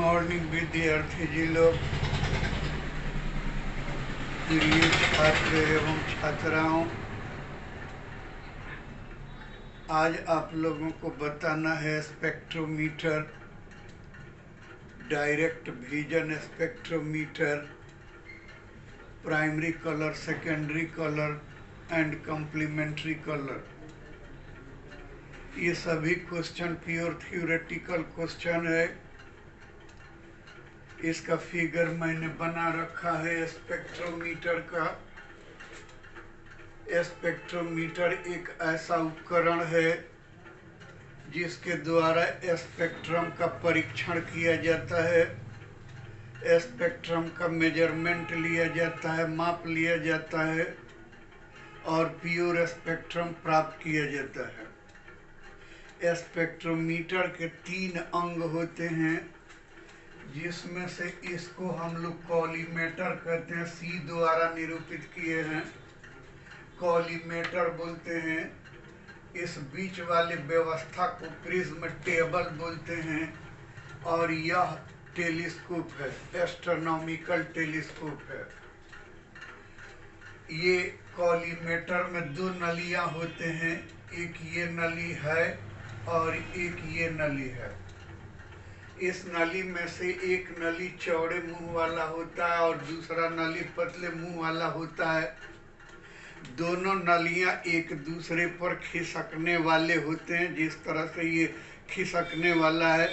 Morning विद्यार्थी जी लोग, प्रिय छात्र एवं छात्राओं, आज आप लोगों को बताना है spectrometer, direct vision spectrometer, primary colour, secondary colour and complementary colour. ये सभी क्वेश्चन प्योर थ्योरेटिकल क्वेश्चन है। इसका फिगर मैंने बना रखा है स्पेक्ट्रोमीटर का। स्पेक्ट्रोमीटर एक ऐसा उपकरण है जिसके द्वारा स्पेक्ट्रम का परीक्षण किया जाता है, स्पेक्ट्रम का मेजरमेंट लिया जाता है, माप लिया जाता है और प्योर स्पेक्ट्रम प्राप्त किया जाता है। स्पेक्ट्रोमीटर के 3 अंग होते हैं, जिसमें से इसको हम लोग कॉलीमेटर कहते हैं, सी द्वारा निरूपित किए हैं, कॉलीमेटर बोलते हैं। इस बीच वाली व्यवस्था को प्रिज्म टेबल बोलते हैं और यह टेलीस्कोप है, एस्ट्रोनॉमिकल टेलीस्कोप है। ये कॉलीमेटर में 2 नलियां होते हैं, एक ये नली है और एक ये नली है। इस नली में से एक नली चौड़े मुंह वाला होता है और दूसरा नली पतले मुंह वाला होता है। दोनों नलियां एक दूसरे पर खिसकने वाले होते हैं। जिस तरह से ये खिसकने वाला है,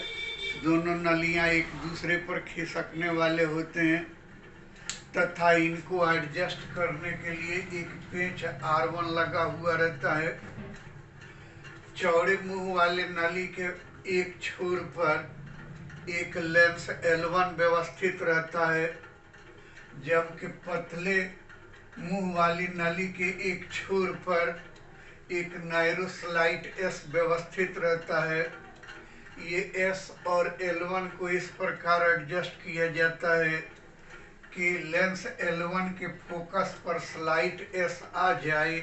दोनों नलियां एक दूसरे पर खिसकने वाले होते हैं तथा इनको एडजस्ट करने के लिए एक पेंच R1 लगा हुआ रहता है। चौड़े मुंह वाले नली के एक छोर पर एक लेंस L1 व्यवस्थित रहता है, जबकि पतले मुंह वाली नली के एक छोर पर एक नैरो स्लाइट S व्यवस्थित रहता है। ये S और L1 को इस प्रकार एडजस्ट किया जाता है कि लेंस L1 के फोकस पर स्लाइट S आ जाए,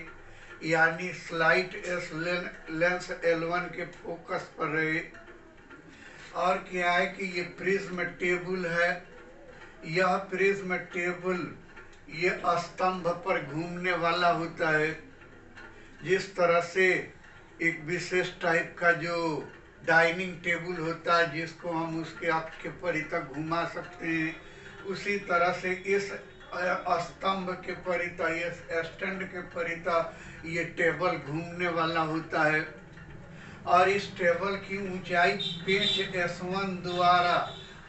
यानी स्लाइट S लेंस L1 के फोकस पर रहे। और क्या है कि ये प्रिज्म टेबल है। यह प्रिज्म टेबल ये स्तंभ पर घूमने वाला होता है। जिस तरह से एक विशेष टाइप का जो डाइनिंग टेबल होता है, जिसको हम उसके अक्ष के परितः घुमा सकते हैं, उसी तरह से इस स्तंभ के परितः, इस स्टैंड के परितः ये टेबल घूमने वाला होता है। और इस टेबल की ऊंचाई पेंच S1 द्वारा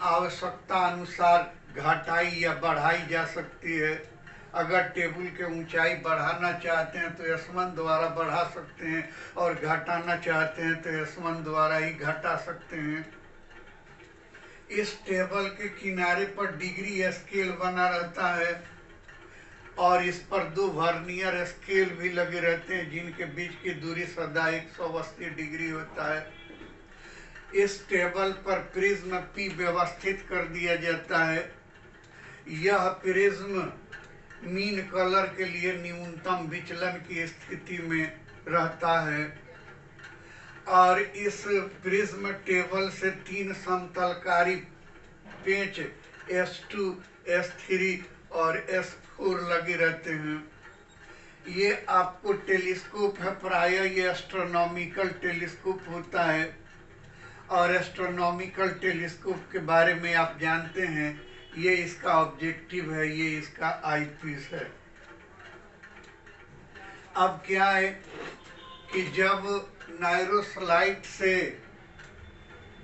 आवश्यकता अनुसार घटाई या बढ़ाई जा सकती है। अगर टेबल के ऊंचाई बढ़ाना चाहते हैं तो S1 द्वारा बढ़ा सकते हैं और घटाना चाहते हैं तो S1 द्वारा ही घटा सकते हैं। इस टेबल के किनारे पर डिग्री स्केल बना रहता है और इस पर 2 वर्नियर स्केल भी लगे रहते हैं, जिनके बीच की दूरी सदा 180 डिग्री होता है। इस टेबल पर प्रिज्म P व्यवस्थित कर दिया जाता है। यह प्रिज्म मीन कलर के लिए न्यूनतम विचलन की स्थिति में रहता है और इस प्रिज्म टेबल से 3 समतलकारी पेंच S2, S3 और S4 लगे रहते हैं। ये आपको टेलीस्कोप है, प्रायः ये एस्ट्रोनॉमिकल टेलीस्कोप होता है और एस्ट्रोनॉमिकल टेलीस्कोप के बारे में आप जानते हैं, ये इसका ऑब्जेक्टिव है, ये इसका आईपीस है। अब क्या है कि जब नायरोस्लाइट से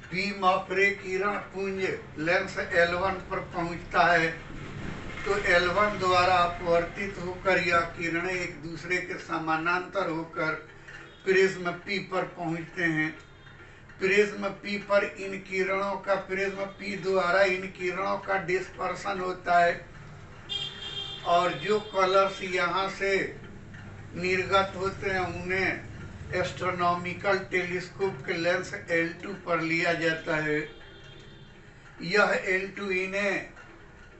बीम ऑफ रे किरण पुंज लेंस L1 पर पहुंचता है तो L1 द्वारा अपवर्तित होकर यह किरणें एक दूसरे के समानांतर होकर प्रिज्म P पर पहुंचते हैं। प्रिज्म P पर इन किरणों का, प्रिज्म P द्वारा इन किरणों का डिस्पर्शन होता है और जो कलर्स यहाँ से निर्गत होते हैं उन्हें एस्ट्रोनॉमिकल टेलीस्कोप के लेंस L2 पर लिया जाता है। यह L2 इन्हें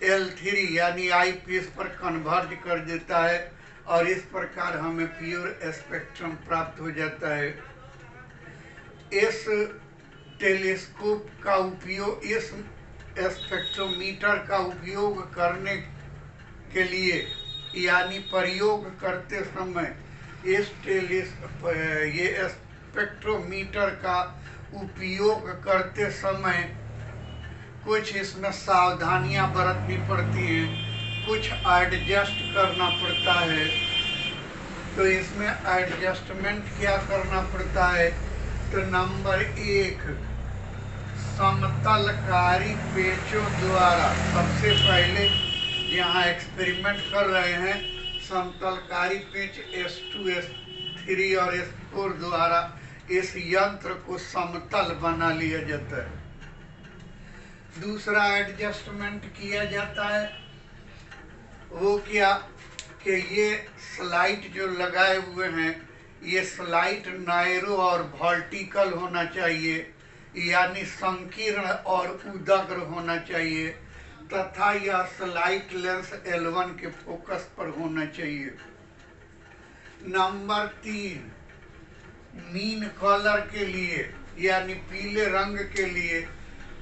L3 यानी आई पीस पर कन्वर्ज कर देता है और इस प्रकार हमें प्योर स्पेक्ट्रम प्राप्त हो जाता है। इस टेलीस्कोप का उपयोग, इस स्पेक्ट्रोमीटर का उपयोग करने के लिए यानी प्रयोग करते समय ये स्पेक्ट्रोमीटर का उपयोग करते समय कुछ इसमें सावधानियां बरतनी पड़ती हैं, कुछ एडजस्ट करना पड़ता है। तो इसमें एडजस्टमेंट क्या करना पड़ता है? तो नंबर 1, समतलकारी पेचों द्वारा सबसे पहले यहाँ एक्सपेरिमेंट कर रहे हैं, समतलकारी पेच S2, S3 और S4 द्वारा इस यंत्र को समतल बना लिया जाता है। दूसरा एडजस्टमेंट किया जाता है वो क्या कि ये स्लाइड जो लगाए हुए हैं ये स्लाइड नैरो और वर्टिकल होना चाहिए, यानी संकीर्ण और उदग्र होना चाहिए, तथा यह स्लाइड लेंस L1 के फोकस पर होना चाहिए। नंबर 3, मीन कलर के लिए यानी पीले रंग के लिए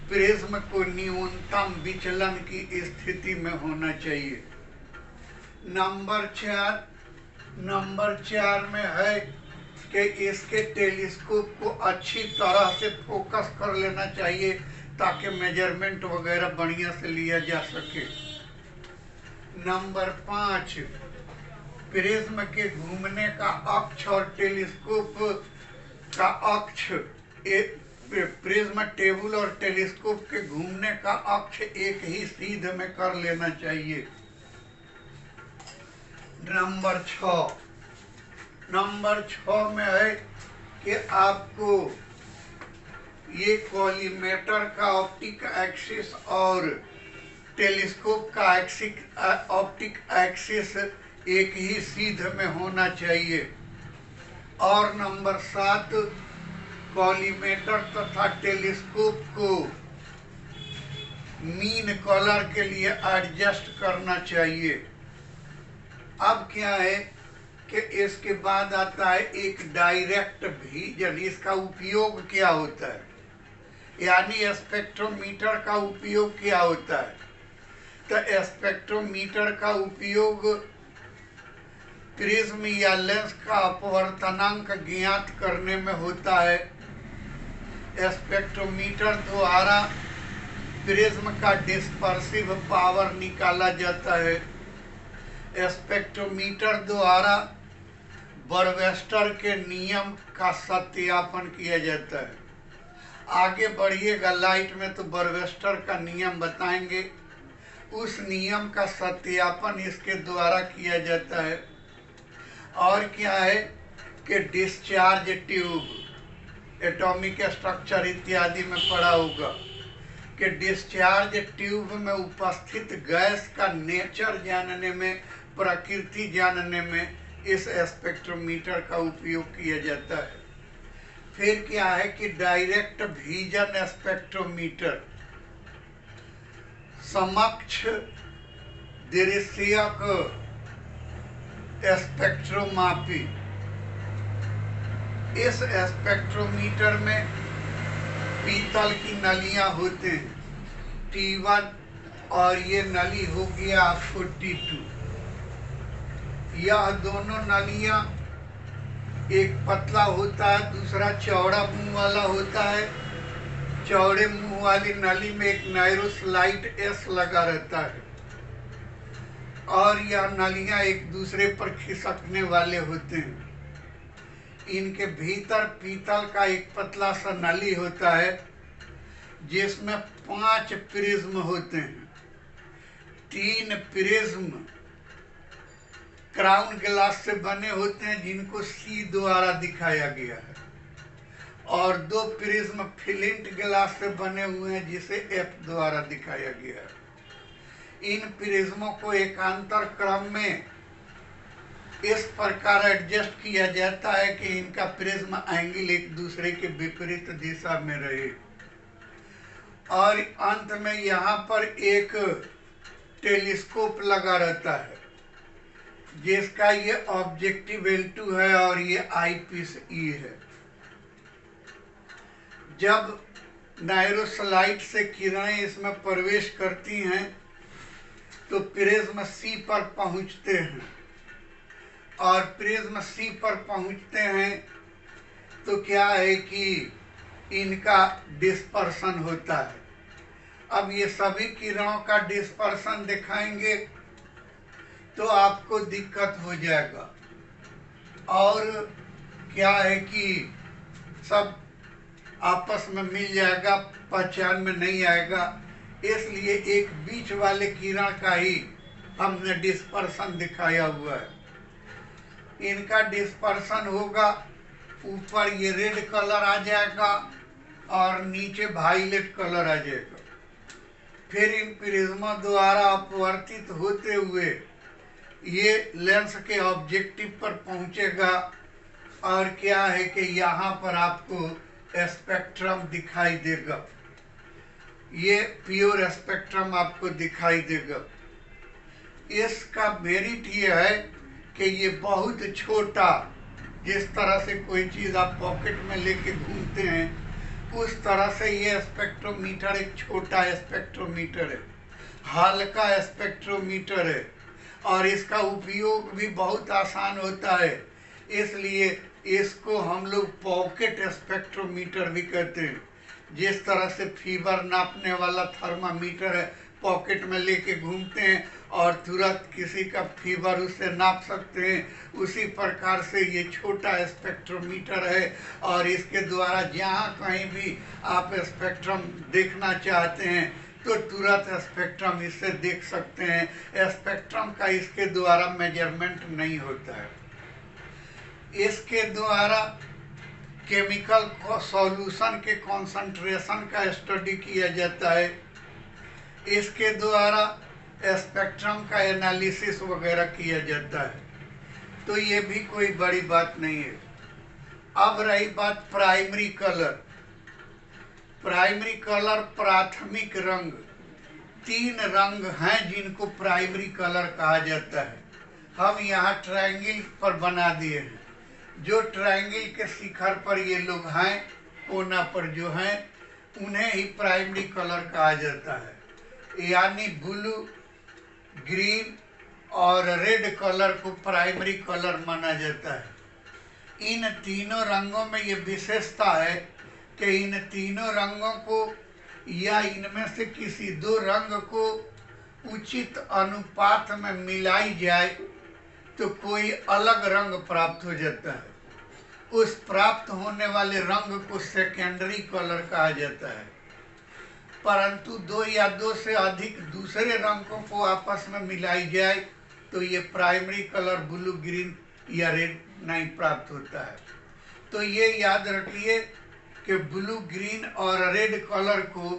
प्रिज्म को न्यूनतम विचलन की स्थिति में होना चाहिए। नंबर 4 में है कि इसके टेलीस्कोप को अच्छी तरह से फोकस कर लेना चाहिए ताकि मेजरमेंट वगैरह बढ़िया से लिया जा सके। नंबर 5, प्रिज्म के घूमने का अक्ष और टेलीस्कोप का अक्ष, प्रिज्म टेबल और टेलीस्कोप के घूमने का अक्ष एक ही सीध में कर लेना चाहिए। नंबर 6 में है कि आपको ये कॉलीमेटर का ऑप्टिक एक्सिस और टेलीस्कोप का ऑप्टिक एक्सिस एक ही सीध में होना चाहिए। और नंबर 7, कॉलीमेटर तथा टेलीस्कोप को मीन कलर के लिए एडजस्ट करना चाहिए। अब क्या है कि इसके बाद आता है एक डायरेक्ट विजन। इसका उपयोग क्या होता है, यानी स्पेक्ट्रोमीटर का उपयोग क्या होता है? तो स्पेक्ट्रोमीटर का उपयोग प्रिज्म या लेंस का अपवर्तनांक ज्ञात करने में होता है। स्पेक्ट्रोमीटर द्वारा प्रिज्म का डिस्पर्सिव पावर निकाला जाता है। स्पेक्ट्रोमीटर द्वारा बर्वेस्टर के नियम का सत्यापन किया जाता है। आगे बढ़िएगा लाइट में तो बर्वेस्टर का नियम बताएंगे, उस नियम का सत्यापन इसके द्वारा किया जाता है। और क्या है कि डिस्चार्ज ट्यूब, एटॉमिक स्ट्रक्चर इत्यादि में पढ़ा होगा कि डिस्चार्ज ट्यूब में उपस्थित गैस का नेचर जानने में, प्रकृति जानने में इस स्पेक्ट्रोमीटर का उपयोग किया जाता है। फिर क्या है कि डायरेक्ट विजन स्पेक्ट्रोमीटर, समक्ष दृश्यक स्पेक्ट्रोमापी। इस स्पेक्ट्रोमीटर में पीतल की नलियां होते हैं T1 और ये नली हो गया आपको T2। यह दोनों नलियां, एक पतला होता है दूसरा चौड़ा मुंह वाला होता है। चौड़े मुंह वाली नली में एक नैरो स्लाइड S लगा रहता है और यह नलियां एक दूसरे पर खिसकने वाले होते हैं। इनके भीतर पीतल का एक पतला सा नली होता है जिसमें 5 प्रिज्म होते हैं। 3 प्रिज्म क्राउन ग्लास से बने होते हैं जिनको C द्वारा दिखाया गया है, और 2 प्रिज्म फ्लिंट ग्लास से बने हुए हैं जिसे F द्वारा दिखाया गया है। इन प्रिज्मों को एकांतर क्रम में इस प्रकार एडजस्ट किया जाता है कि इनका प्रिज्म एंगल एक दूसरे के विपरीत दिशा में रहे। और अंत में यहाँ पर एक टेलीस्कोप लगा रहता है जिसका ये ऑब्जेक्टिव L2 है और ये आईपीस E है। जब नायरोस्लाइड से किरणें इसमें प्रवेश करती हैं तो प्रिज्म सी पर पहुंचते हैं, और प्रिज्म सी पर पहुंचते हैं तो क्या है कि इनका डिस्पर्शन होता है। अब ये सभी किरणों का डिस्पर्शन दिखाएंगे तो आपको दिक्कत हो जाएगा, और क्या है कि सब आपस में मिल जाएगा, पहचान में नहीं आएगा। इसलिए एक बीच वाले किरण का ही हमने डिस्पर्शन दिखाया हुआ है। इनका डिस्पर्शन होगा, ऊपर ये रेड कलर आ जाएगा और नीचे वायलेट कलर आ जाएगा। फिर इन प्रिज्मों द्वारा अपवर्तित होते हुए ये लेंस के ऑब्जेक्टिव पर पहुंचेगा, और क्या है कि यहाँ पर आपको स्पेक्ट्रम दिखाई देगा। ये प्योर स्पेक्ट्रम आपको दिखाई देगा। इसका मेरिट ये है कि ये बहुत छोटा, जिस तरह से कोई चीज़ आप पॉकेट में लेके घूमते हैं उस तरह से ये स्पेक्ट्रोमीटर एक छोटा स्पेक्ट्रोमीटर है, हल्का स्पेक्ट्रोमीटर है, और इसका उपयोग भी बहुत आसान होता है। इसलिए इसको हम लोग पॉकेट स्पेक्ट्रोमीटर भी कहते हैं। जिस तरह से फीवर नापने वाला थर्मामीटर है, पॉकेट में लेके घूमते हैं और तुरंत किसी का फीवर उससे नाप सकते हैं, उसी प्रकार से ये छोटा स्पेक्ट्रोमीटर है, और इसके द्वारा जहाँ कहीं भी आप स्पेक्ट्रम देखना चाहते हैं तो तुरंत स्पेक्ट्रम इससे देख सकते हैं। स्पेक्ट्रम का इसके द्वारा मेजरमेंट नहीं होता है। इसके द्वारा केमिकल सॉल्यूशन के कॉन्सेंट्रेशन का स्टडी किया जाता है। इसके द्वारा स्पेक्ट्रम का एनालिसिस वगैरह किया जाता है। तो ये भी कोई बड़ी बात नहीं है। अब रही बात प्राइमरी कलर। प्राइमरी कलर प्राथमिक रंग, 3 रंग हैं जिनको प्राइमरी कलर कहा जाता है। हम यहाँ ट्रायंगल पर बना दिए हैं। जो ट्रायंगल के शिखर पर ये लोग हैं, कोना पर जो हैं, उन्हें ही प्राइमरी कलर कहा जाता है। यानी ब्लू, ग्रीन और रेड कलर को प्राइमरी कलर माना जाता है। इन तीनों रंगों में ये विशेषता है कि इन तीनों रंगों को या इनमें से किसी 2 रंग को उचित अनुपात में मिलाई जाए तो कोई अलग रंग प्राप्त हो जाता है। उस प्राप्त होने वाले रंग को सेकेंडरी कलर कहा जाता है। परंतु 2 या 2 से अधिक दूसरे रंगों को आपस में मिलाई जाए तो ये प्राइमरी कलर ब्लू, ग्रीन या रेड नहीं प्राप्त होता है। तो ये याद रखिए कि ब्लू, ग्रीन और रेड कलर को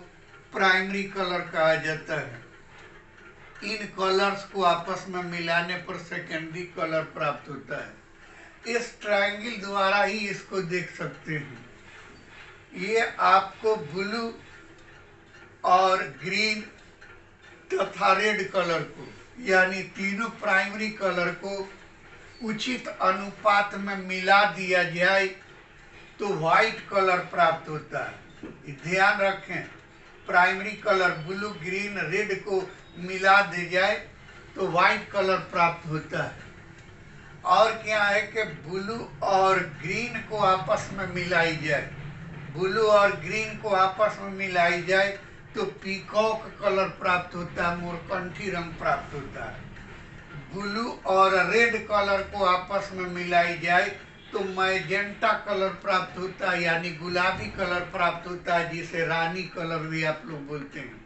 प्राइमरी कलर कहा जाता है। इन कलर्स को आपस में मिलाने पर सेकेंडरी कलर प्राप्त होता है। इस ट्रायंगल द्वारा ही इसको देख सकते हैं। ये आपको ब्लू और ग्रीन तथा रेड कलर को, यानी तीनों प्राइमरी कलर को उचित अनुपात में मिला दिया जाए तो व्हाइट कलर प्राप्त होता है। ध्यान रखें, primary colour blue, green, red को मिला दे जाए तो व्हाइट कलर प्राप्त होता है। और क्या है कि ब्लू और ग्रीन को आपस में मिलाई जाए, ब्लू और ग्रीन को आपस में मिलाई जाए तो पीकॉक कलर प्राप्त होता है, मोरकंठी रंग प्राप्त होता है। ब्लू और रेड कलर को आपस में मिलाई जाए तो मैजेंटा कलर प्राप्त होता है, यानी गुलाबी कलर प्राप्त होता है, जिसे रानी कलर भी आप लोग बोलते हैं।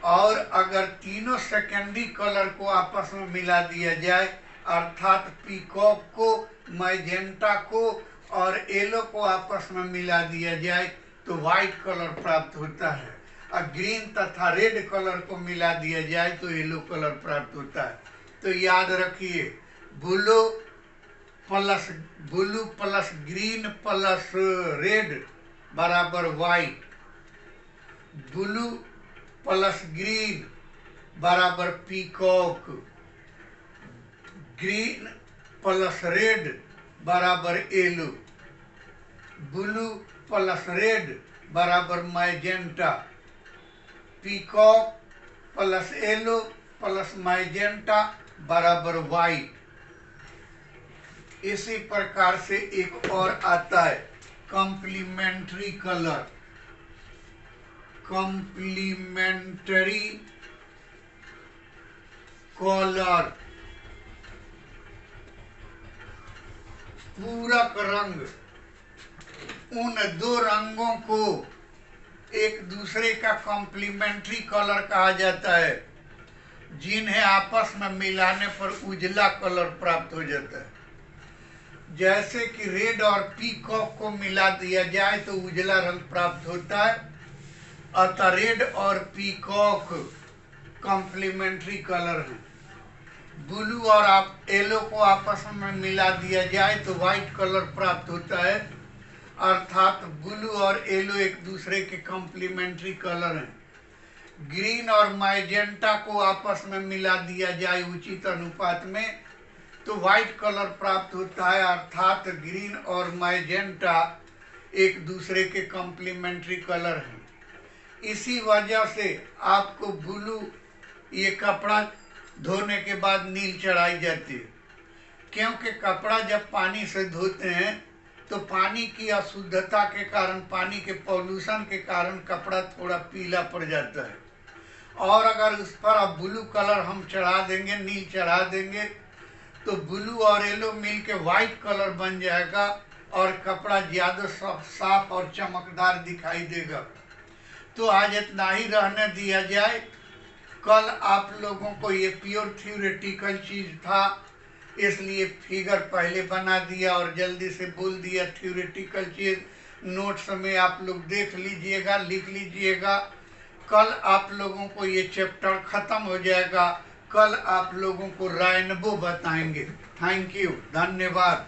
और अगर तीनों सेकेंडरी कलर को आपस में मिला दिया जाए, अर्थात पीकॉक को, मैजेंटा को और येलो को आपस में मिला दिया जाए तो व्हाइट कलर प्राप्त होता है। और ग्रीन तथा रेड कलर को मिला दिया जाए तो येलो कलर प्राप्त होता है। तो याद रखिए, blue plus green plus red बराबर व्हाइट, ब्लू प्लस ग्रीन बराबर पीकॉक, ग्रीन प्लस रेड बराबर येलो, ब्लू प्लस रेड बराबर magenta, peacock plus yellow plus magenta बराबर वाइट। इसी प्रकार से एक और आता है कॉम्प्लीमेंट्री कलर, कॉम्प्लीमेंट्री कलर, पूरक रंग। उन दो रंगों को एक दूसरे का कॉम्प्लीमेंट्री कलर कहा जाता है, जिन्हें आपस में मिलाने पर उजला कलर प्राप्त हो जाता है। जैसे कि रेड और पीकॉक को मिला दिया जाए तो उजला रंग प्राप्त होता है, अतः रेड और पीकॉक कॉम्प्लीमेंट्री कलर हैं। ब्लू और येलो को आपस में मिला दिया जाए तो व्हाइट कलर प्राप्त होता है, अर्थात ब्लू और येलो एक दूसरे के कॉम्प्लीमेंट्री कलर हैं। ग्रीन और मैजेंटा को आपस में मिला दिया जाए उचित अनुपात में तो व्हाइट कलर प्राप्त होता है, अर्थात ग्रीन और मैजेंटा एक दूसरे के कॉम्प्लीमेंट्री कलर हैं। इसी वजह से आपको ब्लू, ये कपड़ा धोने के बाद नील चढ़ाई जाती है, क्योंकि कपड़ा जब पानी से धोते हैं तो पानी की अशुद्धता के कारण, पानी के पॉल्यूशन के कारण कपड़ा थोड़ा पीला पड़ जाता है, और अगर उस पर अब ब्लू कलर हम चढ़ा देंगे, नील चढ़ा देंगे, तो ब्लू और येलो मिल के व्हाइट कलर बन जाएगा और कपड़ा ज़्यादा साफ और चमकदार दिखाई देगा। तो आज इतना ही रहने दिया जाए। कल आप लोगों को ये प्योर थ्योरेटिकल चीज़ था, इसलिए फिगर पहले बना दिया और जल्दी से बोल दिया। थ्योरेटिकल चीज़ नोट्स में आप लोग देख लीजिएगा, लिख लीजिएगा। कल आप लोगों को ये चैप्टर ख़त्म हो जाएगा। कल आप लोगों को रेनबो बताएंगे। थैंक यू, धन्यवाद।